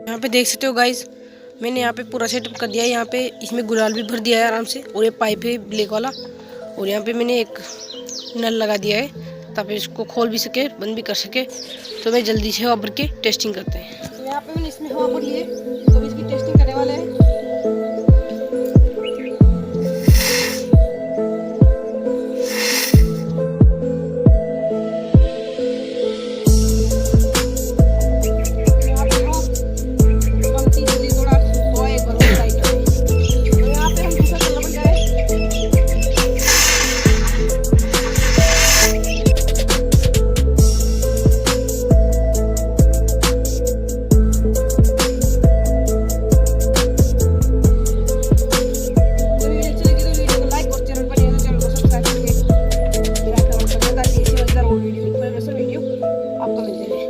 यहाँ पे देख सकते हो गाइस, मैंने यहाँ पे पूरा सेटअप कर दिया है। यहाँ पे इसमें गुलाल भी भर दिया है आराम से, और ये पाइप है ब्लैक वाला, और यहाँ पे मैंने एक नल लगा दिया है ताकि इसको खोल भी सके बंद भी कर सके। तो मैं जल्दी से हवा भर के टेस्टिंग करते हैं। तो यहाँ पे मैंने इसमें हवा भर ली है, तो इसकी टेस्टिंग करने वाले हैं।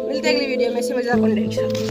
मिलते हैं अगली वीडियो में ऐसे मजेदार कंटेंट के साथ।